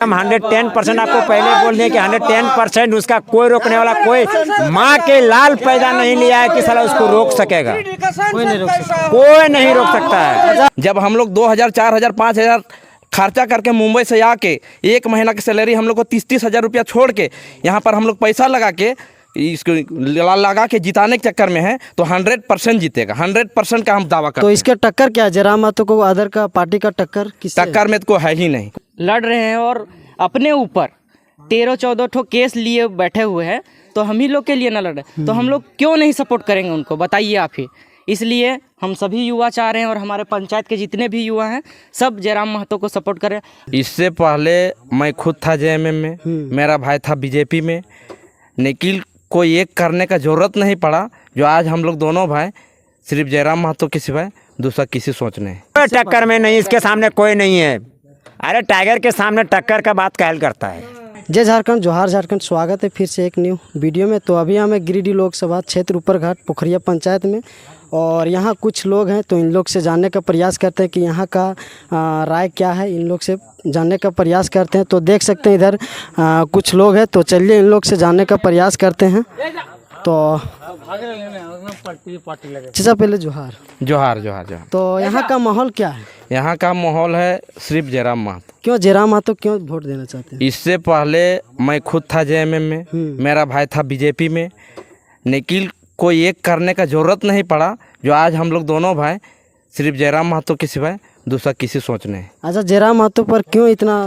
हम 110% आपको पहले बोल दें कि 110% उसका कोई रोकने वाला, कोई माँ के लाल पैदा नहीं लिया है कि साला उसको रोक सकेगा। कोई नहीं रोक सकता। कोई नहीं रोक सकता है। जब हम लोग 2000, 4000, 5000 खर्चा करके मुंबई से आके एक महीना की सैलरी हम लोग को 30-30 हज़ार रुपया छोड़ के यहाँ पर हम लोग पैसा लगा के इसको लगा के जिताने के चक्कर में है, तो 100% जीतेगा। 100% का हम दावा करते तो हैं। इसके टक्कर क्या है? जयराम महतो को अदर का पार्टी का टक्कर किससे? टक्कर में तो कोई है ही नहीं। लड़ रहे हैं और अपने ऊपर 13-14 ठो केस लिए बैठे हुए हैं, तो हम ही लोग के लिए ना लड़ रहे, तो हम लोग क्यों नहीं सपोर्ट करेंगे उनको, बताइए आप ही। इसलिए हम सभी युवा चाह रहे हैं और हमारे पंचायत के जितने भी युवा हैं सब जयराम महतो को सपोर्ट करें। इससे पहले मैं खुद था जेएमएम में, मेरा भाई था बीजेपी में, लेकिन कोई एक करने का ज़रूरत नहीं पड़ा। जो आज हम लोग दोनों भाई सिर्फ जयराम महतो के सिवाय दूसरा किसी सोचने हैं। कोई टक्कर में नहीं, इसके सामने कोई नहीं है। अरे टाइगर के सामने टक्कर का बात कहल करता है। जय झारखंड, जोहार झारखंड। स्वागत है फिर से एक न्यू वीडियो में। तो अभी हमें गिरिडीह लोकसभा क्षेत्र ऊपरघाट पोखरिया पंचायत में, और यहाँ कुछ लोग हैं, तो इन लोग से जानने का प्रयास करते हैं कि यहाँ का राय क्या है। इन लोग से जानने का प्रयास करते हैं। तो देख सकते हैं इधर कुछ लोग हैं, तो चलिए इन लोग से जानने का प्रयास करते हैं। तो चाचा पहले जोहार। जोहार जोहार जोहार। तो यहाँ का माहौल क्या है? यहाँ का माहौल है सिर्फ जयराम महतो। क्यों जयराम महतो क्यों वोट देना चाहते हैं? इससे पहले मैं खुद था जेएमएम में, मेरा भाई था बीजेपी में, लेकिन कोई एक करने का ज़रूरत नहीं पड़ा। जो आज हम लोग दोनों भाई सिर्फ जयराम महतो के सिवाय दूसरा किसी सोचने हैं। अच्छा, जयराम महतो पर क्यों इतना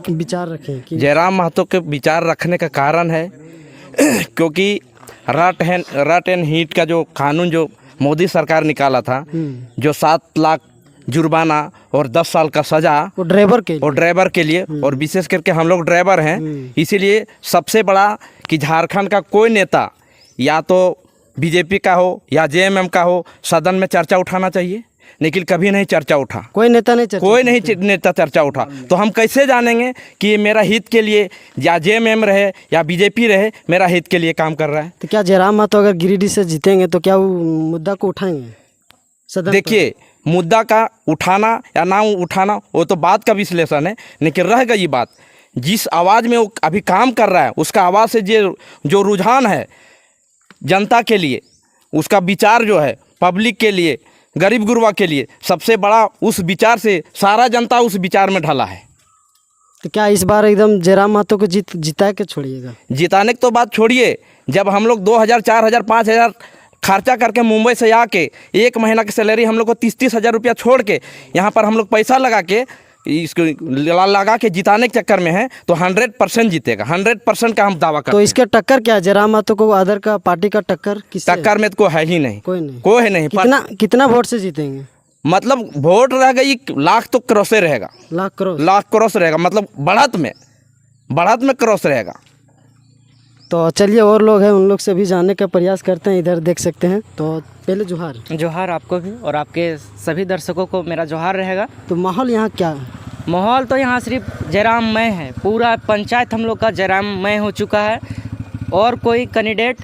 विचार रखें कि जयराम महतो के विचार रखने का कारण है क्योंकि रट एंड हीट का जो कानून जो मोदी सरकार निकाला था, जो 7 लाख जुर्माना और 10 साल का सजा वो ड्राइवर के लिए, और विशेष करके हम लोग ड्राइवर हैं, इसीलिए सबसे बड़ा कि झारखंड का कोई नेता या तो बीजेपी का हो या जेएमएम का हो, सदन में चर्चा उठाना चाहिए, लेकिन कभी नहीं चर्चा उठा। कोई नेता चर्चा उठा। तो हम कैसे जानेंगे कि ये मेरा हित के लिए या जेएमएम रहे या बीजेपी रहे, मेरा हित के लिए काम कर रहा है। तो क्या जयराम महतो अगर गिरिडीह से जीतेंगे तो क्या वो मुद्दा को उठाएंगे सदन? देखिए, मुद्दा का उठाना या ना उठाना वो तो बात का विश्लेषण है, लेकिन रह गई बात जिस आवाज़ में वो अभी काम कर रहा है, उसका आवाज़ से जो रुझान है जनता के लिए, उसका विचार जो है पब्लिक के लिए, गरीब गुरबा के लिए, सबसे बड़ा उस विचार से सारा जनता उस विचार में ढला है। तो क्या इस बार एकदम जयराम महतो को जिता के छोड़िएगा? जिताने की तो बात छोड़िए, जब हम लोग 2000, 4000, 5000 खर्चा करके मुंबई से आके एक महीना की सैलरी हम लोग को 30-30 हज़ार रुपया छोड़ के यहाँ पर हम लोग पैसा लगा के इसको लगा के जिताने के चक्कर में है, तो 100% जीतेगा। 100% का हम दावा करते हैं। तो इसके टक्कर क्या है? जयराम महतो को अदर का पार्टी का टक्कर किससे? टक्कर में तो कोई है ही नहीं। कोई नहीं। कितना वोट से जीतेंगे? मतलब वोट रह गई लाख तो क्रॉसे रहेगा। लाख क्रॉस रहेगा, मतलब बढ़त में क्रॉस रहेगा। तो चलिए और लोग हैं, उन लोग से भी जानने का प्रयास करते हैं। इधर देख सकते हैं। तो पहले जोहार आपको भी और आपके सभी दर्शकों को मेरा जोहार रहेगा। तो माहौल यहाँ क्या है? माहौल तो यहाँ सिर्फ जयराममय है, पूरा पंचायत हम लोग का जयराममय हो चुका है, और कोई कैंडिडेट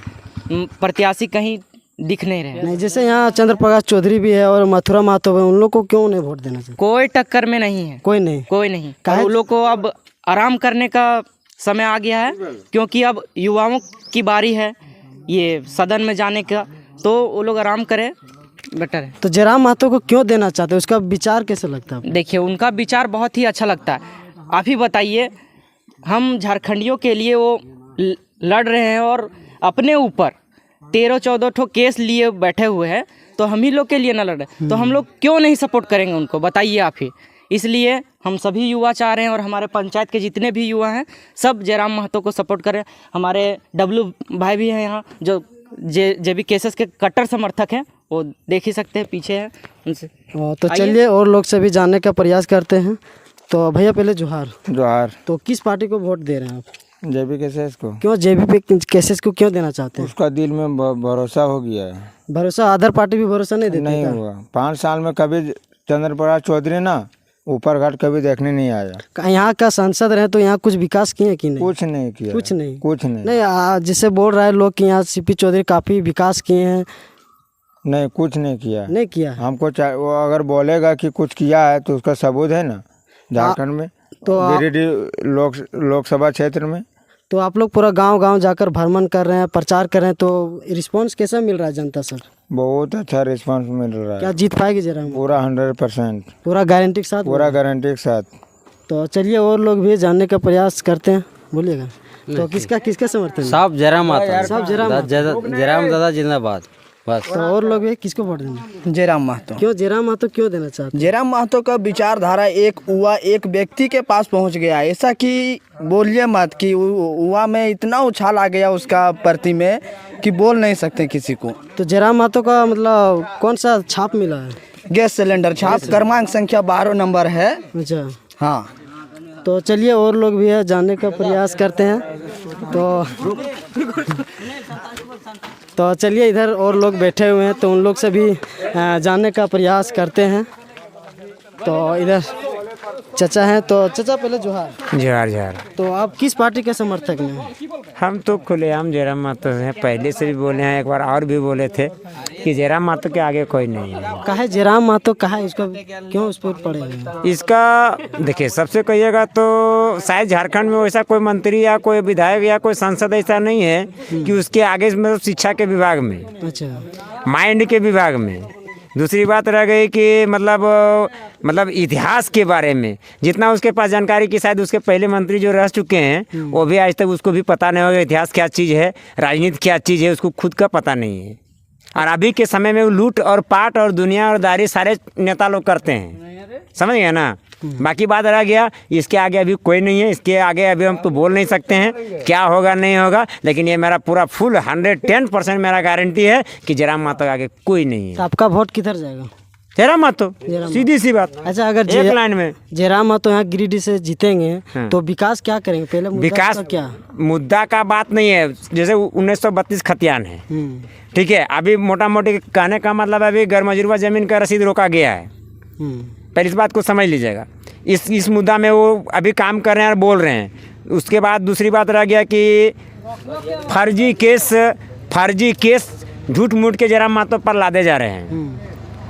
प्रत्याशी कहीं दिख नहीं रहे। नहीं, जैसे यहाँ चंद्र प्रकाश चौधरी भी है और मथुरा महतो है, उन लोग को क्यों नहीं वोट देना चाहिए? कोई टक्कर में नहीं है। कोई नहीं। उन लोग को अब आराम करने का समय आ गया है, क्योंकि अब युवाओं की बारी है ये सदन में जाने का, तो वो लोग आराम करें, बेटर है। तो जयराम महतो को क्यों देना चाहते हैं? उसका विचार कैसे लगता है? देखिए, उनका विचार बहुत ही अच्छा लगता है। आप ही बताइए, हम झारखंडियों के लिए वो लड़ रहे हैं और अपने ऊपर 13-14 ठो केस लिए बैठे हुए हैं, तो हम ही लोग के लिए ना लड़ रहे, तो हम लोग क्यों नहीं सपोर्ट करेंगे उनको, बताइए आप ही। इसलिए हम सभी युवा चाह रहे हैं और हमारे पंचायत के जितने भी युवा हैं सब जयराम महतो को सपोर्ट करें। हमारे डब्लू भाई भी हैं यहाँ, जो जेबी केसेस के कट्टर समर्थक हैं, वो देख ही सकते हैं, पीछे हैं उनसे। तो चलिए और लोग से भी जानने का प्रयास करते हैं। तो भैया पहले जोहार। तो किस पार्टी को वोट दे रहे हैं आप? जेबी केसेस को। क्यों जेबी केसेस को क्यों देना चाहते हैं? उसका दिल में भरोसा हो गया है। भरोसा? अदर पार्टी भी भरोसा नहीं देती? नहीं हुआ। 5 साल में कभी चंद्र प्रकाश चौधरी ना ऊपरघाट कभी देखने नहीं आया। यहाँ का सांसद रहे तो यहाँ कुछ विकास किए कि नहीं? कुछ नहीं किया। कुछ नहीं। जिसे बोल रहा है लोग कि यहाँ सीपी चौधरी काफ़ी विकास किए हैं। नहीं, कुछ नहीं किया। हमको वो अगर बोलेगा कि कुछ किया है तो उसका सबूत है ना झारखंड में। तो गिरिडीह लोकसभा क्षेत्र में। तो आप लोग पूरा गांव-गांव जाकर भ्रमण कर रहे हैं, प्रचार कर रहे हैं, तो रिस्पांस कैसा मिल रहा है जनता से? बहुत अच्छा रिस्पांस मिल रहा क्या है। जीत पाएगी जरा? पूरा 100%, पूरा गारंटी के साथ? पूरा गारंटी के साथ। तो चलिए और लोग भी जानने का प्रयास करते हैं, बोलिएगा। तो किसका समर्थन है? सब जयराम माता, सब जयराम जयराम दादा जिंदाबाद। बस। तो और लोग भी किसको वोट देंगे? जयराम महतो। क्यों जयराम महतो क्यों देना चाहते हैं? जयराम महतो का विचारधारा एक व्यक्ति के पास पहुंच गया, ऐसा कि बोलिए मत कि युवा में इतना उछाल आ गया उसका प्रति में कि बोल नहीं सकते किसी को। तो जयराम महतो का मतलब कौन सा छाप मिला है? गैस सिलेंडर छाप, क्रमांक संख्या 12 नंबर है। अच्छा, हाँ। तो चलिए और लोग भी है जानने का प्रयास करते हैं। तो चलिए इधर और लोग बैठे हुए हैं, तो उन लोग से भी जानने का प्रयास करते हैं। तो इधर चाचा हैं, तो चाचा पहले जोहार। जोहार जोहार। तो आप किस पार्टी के समर्थक हैं? हम तो खुलेआम जयराम महतो हैं, पहले से भी बोले हैं, एक बार और भी बोले थे कि जयराम महतो के आगे कोई नहीं है। काहे जयराम महतो, काहे इसको क्यों उस पर पड़े हैं? इसका देखिए, सबसे कहिएगा तो शायद झारखंड में वैसा कोई मंत्री या कोई विधायक या कोई सांसद ऐसा नहीं है कि उसके आगे मतलब शिक्षा के विभाग में, अच्छा, माइंड के विभाग में। दूसरी बात रह गई कि मतलब इतिहास के बारे में जितना उसके पास जानकारी की, शायद उसके पहले मंत्री जो रह चुके हैं वो भी आज तक उसको भी पता नहीं होगा इतिहास क्या चीज़ है, राजनीति क्या चीज़ है, उसको खुद का पता नहीं है। और अभी के समय में वो लूट और पाट और दुनिया और दारी सारे नेता लोग करते हैं, समझ गए ना। बाकी बात रह गया, इसके आगे अभी कोई नहीं है, इसके आगे अभी हम तो बोल नहीं सकते हैं क्या होगा नहीं होगा, लेकिन ये मेरा पूरा फुल 110% मेरा गारंटी है कि जयराम महतो के आगे कोई नहीं है। तो आपका वोट किधर जाएगा? जयराम महतो, सीधी सी बात। अच्छा, अगर एक लाइन में जयराम महतो यहाँ गिरिडीह से जीतेंगे तो विकास क्या करेंगे? पहले विकास का क्या मुद्दा का बात नहीं है, जैसे 1932 खतियान है, ठीक है। अभी मोटा मोटी कहने का मतलब अभी गैरमजरूवा जमीन का रसीद रोका गया है, पहले इस बात को समझ लीजिएगा। इस मुद्दा में वो अभी काम कर रहे हैं और बोल रहे हैं। उसके बाद दूसरी बात रह गया कि फर्जी केस झूठ मूठ के जयराम महतो पर लादे जा रहे हैं,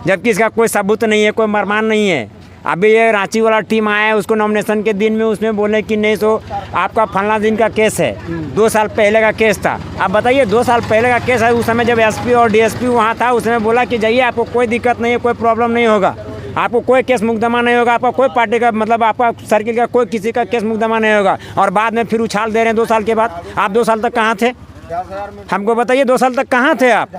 जबकि इसका कोई सबूत नहीं है, कोई प्रमाण नहीं है। अभी ये रांची वाला टीम आया है, उसको नॉमिनेशन के दिन में उसमें बोले कि नहीं सो आपका फलना दिन का केस है, 2 साल पहले का केस था। आप बताइए, 2 साल पहले का केस है, उस समय जब एसपी और डीएसपी वहाँ था, उस समय बोला कि जाइए आपको कोई दिक्कत नहीं है, कोई प्रॉब्लम नहीं होगा, आपको कोई केस मुकदमा नहीं होगा, आपका कोई पार्टी का मतलब आपका सर्किल का कोई किसी का केस मुकदमा नहीं होगा। और बाद में फिर उछाल दे रहे हैं 2 साल के बाद। आप 2 साल तक कहाँ थे? हमको बताइए, 2 साल तक कहाँ थे आप?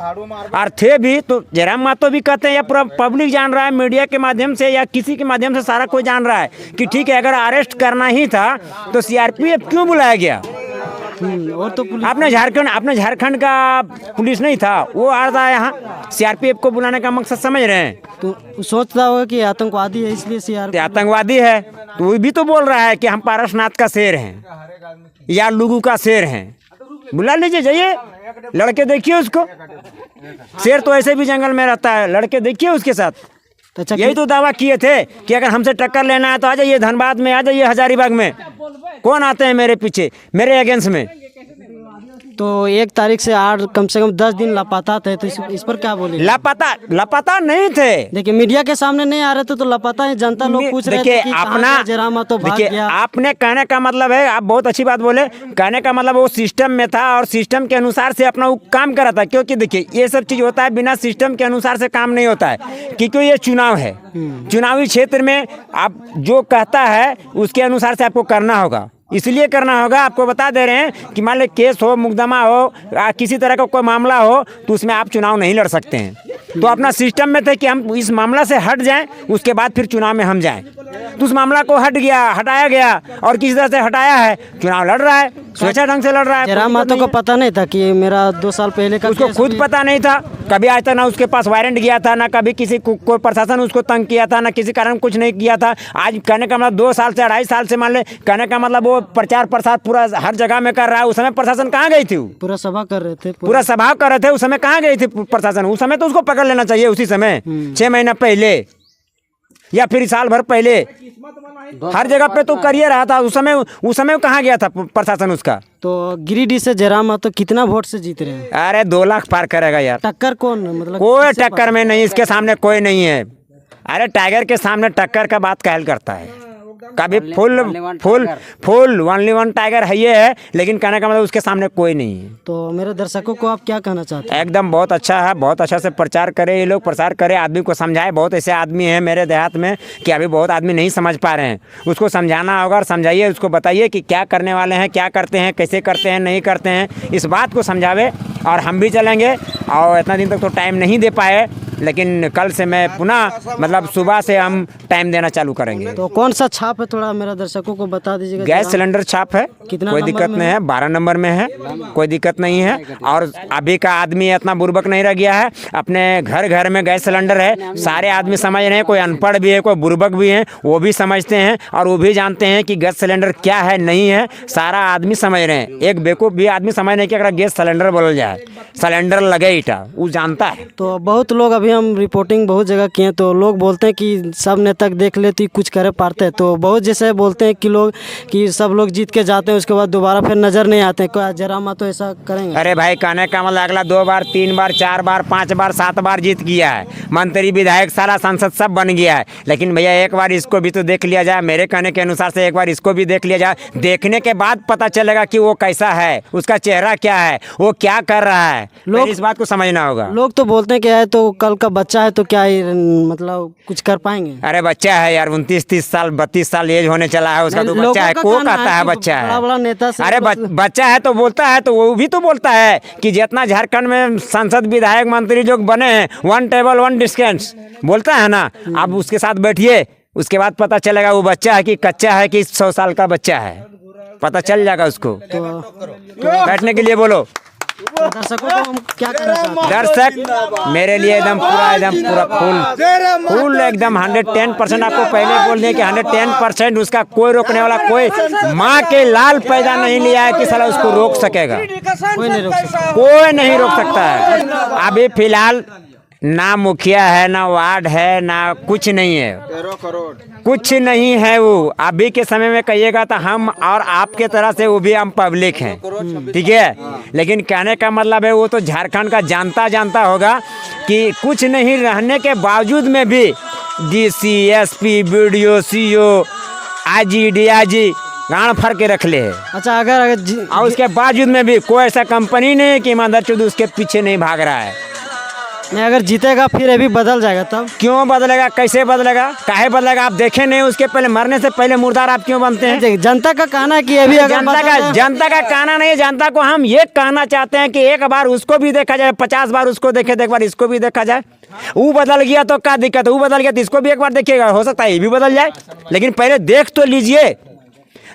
और थे भी तो जयराम महतो भी कहते हैं, या पूरा पब्लिक जान रहा है, मीडिया के माध्यम से या किसी के माध्यम से सारा कोई जान रहा है कि ठीक है, अगर अरेस्ट करना ही था तो सीआरपीएफ क्यों बुलाया गया? और तो अपने झारखंड का पुलिस नहीं था, वो आ रहा है यहाँ, सीआरपीएफ को बुलाने का मकसद समझ रहे हैं? तो सोचता होगा कि आतंकवादी है इसलिए सीआरपीएफ आतंकवादी है, तो वो भी तो बोल रहा है कि हम पारसनाथ का शेर हैं या लुगू का शेर हैं। बुला लीजिए, जाइए, लड़के देखिए उसको। शेर तो ऐसे भी जंगल में रहता है, लड़के देखिए उसके साथ। अच्छा, यही तो दावा किए थे कि अगर हमसे टक्कर लेना है तो आ जाइए धनबाद में, आ जाइए हजारीबाग में। कौन आते हैं मेरे पीछे, मेरे अगेंस्ट में? तो 1 तारीख से 8 कम से कम 10 दिन लापता थे, तो इस पर क्या बोले? लापता नहीं थे। देखिए, मीडिया के सामने नहीं आ रहे थे तो लापता है, जनता लोग पूछ रहे थे कि अपना जयराम महतो भाग गया। आपने कहने का मतलब है, आप बहुत अच्छी बात बोले, कहने का मतलब वो सिस्टम में था और सिस्टम के अनुसार से अपना वो काम कर रहा था। क्योंकि देखिए, ये सब चीज़ होता है, बिना सिस्टम के अनुसार से काम नहीं होता है, क्योंकि ये चुनाव है। चुनावी क्षेत्र में आप जो कहता है उसके अनुसार से आपको करना होगा, इसलिए करना होगा। आपको बता दे रहे हैं कि मान लो केस हो, मुकदमा हो, किसी तरह का कोई मामला हो, तो उसमें आप चुनाव नहीं लड़ सकते हैं। तो अपना सिस्टम में थे कि हम इस मामला से हट जाएं, उसके बाद फिर चुनाव में हम जाएं। तो उस मामला को हटाया गया और किसी तरह से हटाया है, चुनाव लड़ रहा है, स्वेच्छा ढंग से लड़ रहा है। जयराम महतो को पता नहीं था कि मेरा 2 साल पहले का उसको खुद पता नहीं था, कभी आज तक ना उसके पास वारंट गया था, ना कभी किसी कोई प्रशासन उसको तंग किया था, ना किसी कारण कुछ नहीं किया था। आज कहने का मतलब 2 साल से 2.5 साल से मान ले, कहने का मतलब वो प्रचार प्रसार पूरा हर जगह में कर रहा है। उस समय प्रशासन कहाँ गई थी? पूरा सभा कर रहे थे, पूरा सभा कर रहे थे, उस समय कहाँ गई थी प्रशासन? उस समय तो उसको पकड़ लेना चाहिए, उसी समय 6 महीना पहले या फिर साल भर पहले। हर जगह पे तो कर ही रहा था उस समय कहाँ गया था प्रशासन उसका? तो गिरिडीह से जयराम महतो कितना वोट से जीत रहे हैं? अरे 2 लाख पार करेगा यार। टक्कर कौन, मतलब कोई टक्कर में नहीं, इसके सामने कोई नहीं है। अरे टाइगर के सामने टक्कर का बात कहल करता है, कभी फुल ओनली वन टाइगर है ये है, लेकिन कहने का मतलब उसके सामने कोई नहीं है। तो मेरे दर्शकों को आप क्या कहना चाहते हैं? एकदम बहुत अच्छा है, बहुत अच्छा से प्रचार करे ये लोग, प्रसार करे, आदमी को समझाए। बहुत ऐसे आदमी हैं मेरे देहात में कि अभी बहुत आदमी नहीं समझ पा रहे हैं, उसको समझाना होगा और समझाइए, उसको बताइए कि क्या करने वाले हैं, क्या करते हैं, कैसे करते हैं, नहीं करते हैं, इस बात को समझावे। और हम भी चलेंगे, और इतना दिन तक तो टाइम नहीं दे पाए, लेकिन कल से मैं पुनः मतलब सुबह से हम टाइम देना चालू करेंगे। तो कौन सा छाप है, थोड़ा मेरा दर्शकों को बता दीजिएगा। गैस सिलेंडर छाप है, कितना कोई नंबर दिक्कत में नहीं है, 12 नंबर में है, कोई दिक्कत नहीं है। और अभी का आदमी इतना बुर्बक नहीं रह गया है, अपने घर घर में गैस सिलेंडर है, सारे आदमी समझ रहे हैं, कोई अनपढ़ भी है, कोई बुर्बक भी है, वो भी समझते हैं और वो भी जानते हैं कि गैस सिलेंडर क्या है, नहीं है, सारा आदमी समझ रहे हैं। एक बेवकूफ़ भी आदमी समझ नहीं कि अगर गैस सिलेंडर बोल जाए, सिलेंडर लगे ईटा, वो जानता है। तो बहुत लोग, अभी हम रिपोर्टिंग बहुत जगह किए हैं, तो लोग बोलते हैं कि सब नेता देख लेती कुछ करे पाते हैं। तो बहुत जैसे बोलते हैं कि लोग कि सब लोग जीत के जाते हैं, उसके बाद दोबारा फिर नजर नहीं आते। क्या जयराम मातो ऐसा करेंगे? अरे भाई, कहने का मतलब अगला 2 बार 3 बार 4 बार 5 बार 7 बार जीत गया है, मंत्री विधायक सारा सांसद सब बन गया है, लेकिन भैया एक बार इसको भी तो देख लिया जाए। मेरे कहने के अनुसार से एक बार इसको भी देख लिया जाए, देखने के बाद पता चलेगा कि वो कैसा है, उसका चेहरा क्या है, वो क्या कर रहा है, लोग इस बात को समझना होगा। लोग तो बोलते हैं कि है तो कल का बच्चा है, तो क्या मतलब कुछ कर पाएंगे? अरे बच्चा है यार, 29-30 साल 32 साल एज होने चला है उसका, तो बच्चा है, को कहता है बच्चा है? बड़ा नेता से अरे बच्चा है तो बोलता है, तो वो भी तो बोलता है कि जितना झारखंड में सांसद विधायक मंत्री जो बने हैं, 1 टेबल 1 डिस्टेंस बोलता है ना। अब उसके साथ बैठिए, उसके बाद पता चलेगा वो बच्चा है कि कच्चा है कि 100 साल का बच्चा है, पता चल जाएगा उसको। बैठने के लिए बोलो। दर्शकों को हम क्या कहना चाहते हैं? दर्शक मेरे लिए एकदम पूरा फुल एकदम 110% आपको पहले बोल दें कि 110% उसका कोई रोकने वाला, कोई माँ के लाल पैदा नहीं लिया है कि साला उसको रोक सकेगा, कोई नहीं रोक सकता। कोई नहीं रोक सकता है। अभी फिलहाल ना मुखिया है, ना वार्ड है, ना कुछ नहीं है, कुछ नहीं है। वो अभी के समय में कहिएगा तो हम और आपके तरह से वो भी हम पब्लिक हैं, ठीक है, लेकिन कहने का मतलब है वो तो झारखंड का जानता होगा कि कुछ नहीं रहने के बावजूद में भी DC, SP, BDO, CO, IG, DIG गाड़ फर के रख ले है। अच्छा, अगर और उसके बावजूद में भी कोई ऐसा कंपनी नहीं है कि ईमानदार चौधरी उसके पीछे नहीं भाग रहा है। नहीं, अगर जीतेगा फिर अभी बदल जाएगा तब? क्यों बदलेगा, कैसे बदलेगा, काहे बदलेगा? आप देखे नहीं उसके पहले, मरने से पहले मुर्दार आप क्यों बनते हैं? जनता का कहना है कि अभी अगर जनता का कहना नहीं है, जनता को हम ये कहना चाहते हैं कि एक बार उसको भी देखा जाए, 50 बार उसको देखे तो एक बार इसको भी देखा जाए। वो बदल गया तो क्या दिक्कत है, वो बदल गया तो इसको भी एक बार देखिएगा, हो सकता है ये भी बदल जाए, लेकिन पहले देख तो लीजिए,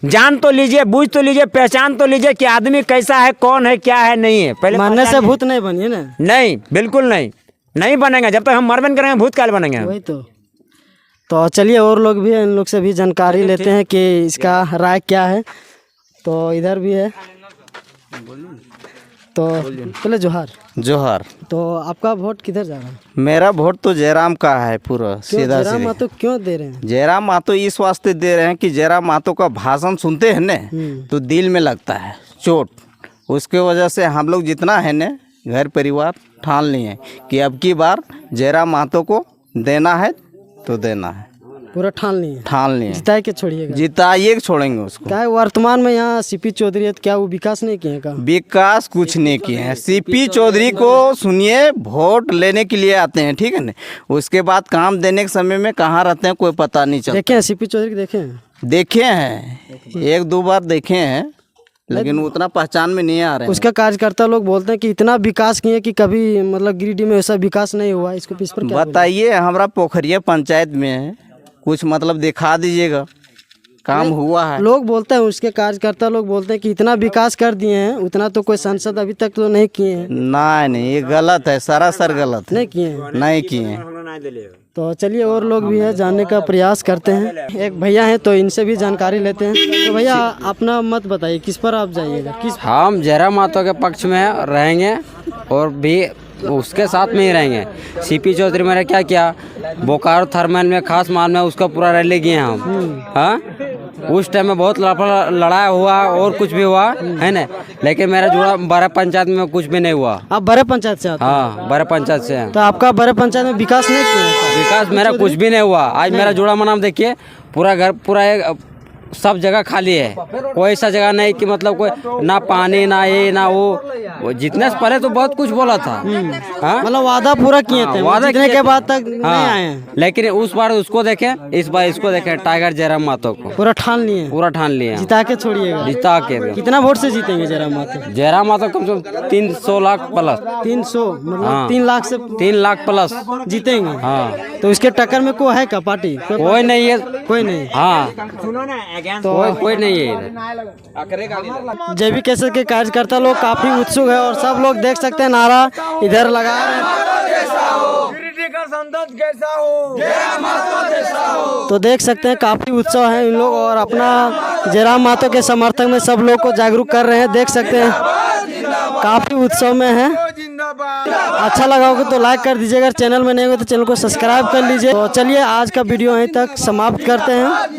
जान तो लीजिए, बूझ तो लीजिए, पहचान तो लीजिए कि आदमी कैसा है, कौन है, क्या है, नहीं है। पहले मरने से भूत नहीं बनिए ना। नहीं, बिल्कुल नहीं बनेगा, जब तक हम मरबन करेंगे भूत काल बनेंगे। वही तो चलिए, और लोग भी हैं, इन लोग से भी जानकारी लेते हैं कि इसका राय क्या है। तो इधर भी है, तो पहले जोहार। तो आपका वोट किधर जा रहा है? मेरा वोट तो जयराम का है पूरा, सीधा जयराम मातो क्यों दे रहे हैं? जयराम मातो इस वास्ते दे रहे हैं कि जयराम मातो का भाषण सुनते हैं न तो दिल में लगता है चोट, उसके वजह से हम लोग जितना है न घर परिवार ठान लिए हैं कि अब की बार जयराम मातो को देना है तो देना है, पूरा ठान लिए। जिताए के छोड़िएगा? जिताइए के छोड़ेंगे उसको। क्या है, वर्तमान में यहाँ सीपी चौधरी है, क्या वो विकास नहीं किए का? विकास कुछ नहीं किए हैं। सीपी चौधरी को सुनिए, वोट लेने के लिए आते हैं, ठीक है ना, उसके बाद काम देने के समय में कहाँ रहते हैं कोई पता नहीं चलता। देखे हैं सीपी चौधरी, देखे हैं 1-2 बार देखे हैं, लेकिन उतना पहचान में नहीं आ रहे हैं। उसका कार्यकर्ता लोग बोलते हैं कि इतना विकास किए कि कभी मतलब गिरिडीह में ऐसा विकास नहीं हुआ, इसको इस पर क्या बताइए? हमारा पोखरिया पंचायत में कुछ मतलब दिखा दीजिएगा, काम हुआ है। लोग बोलते हैं, उसके कार्यकर्ता लोग बोलते हैं कि इतना विकास कर दिए हैं, उतना तो कोई सांसद अभी तक तो नहीं किए हैं। नहीं, ये गलत है, सरासर गलत है। नहीं किए हैं। तो चलिए, और लोग भी है, जानने का प्रयास करते हैं। एक भैया हैं, तो इनसे भी जानकारी लेते हैं। तो भैया अपना मत बताइए, किस पर आप जाइएगा? हम जयराम मातो के पक्ष में रहेंगे और भी उसके साथ में ही रहेंगे। सीपी चौधरी मेरा क्या किया, बोकारो थर्मल में खास मान में उसका पूरा रैली किए हम। हाँ, उस टाइम में बहुत लड़ाई हुआ और कुछ भी हुआ है ना, लेकिन मेरा जुड़ा बड़े पंचायत में कुछ भी नहीं हुआ। आप बड़े पंचायत से आते हैं? हाँ, बड़े पंचायत से हैं। तो आपका बड़े पंचायत में विकास नहीं किया है? विकास मेरा कुछ भी नहीं हुआ। आज मेरा जुड़ा नाम देखिए, पूरा घर पूरा एक सब जगह खाली है, कोई ऐसा जगह नहीं कि मतलब कोई ना पानी ना ये ना वो जितने से पहले तो बहुत कुछ बोला था। हाँ? मतलब वादा पूरा किए थे, वादा जितने किए के थे। बाद तक नहीं आए हैं। लेकिन उस बार उसको देखे, इस बार इसको देखे, टाइगर जयराम मातो को पूरा ठान लिए, पूरा ठान लिए, जिता के छोड़िएगा। जिता के। कितना वोट से जीतेंगे जयराम मातो? जयराम मातो कम से कम 300 लाख प्लस। 300 मतलब हाँ। 3 लाख से 3 लाख प्लस जीतेंगे। हाँ। तो इसके टक्कर में कोई है क्या पार्टी? कोई नहीं है, कोई नहीं। हाँ सुनो ना, अगेंस्ट कोई नहीं है। जैविक कैसे के कार्यकर्ता लोग काफी उत्सुक है और सब लोग देख सकते हैं नारा इधर लगा रहे हैं। तो देख सकते हैं काफी उत्सव है इन लोग और अपना जयराम मातो के समर्थक में सब लोग को जागरूक कर रहे हैं। देख सकते हैं काफी उत्सव में है। अच्छा लगा होगा तो लाइक कर दीजिएगा, चैनल में नहीं हो तो चैनल को सब्सक्राइब कर लीजिए। तो चलिए आज का वीडियो यहीं तक समाप्त करते हैं।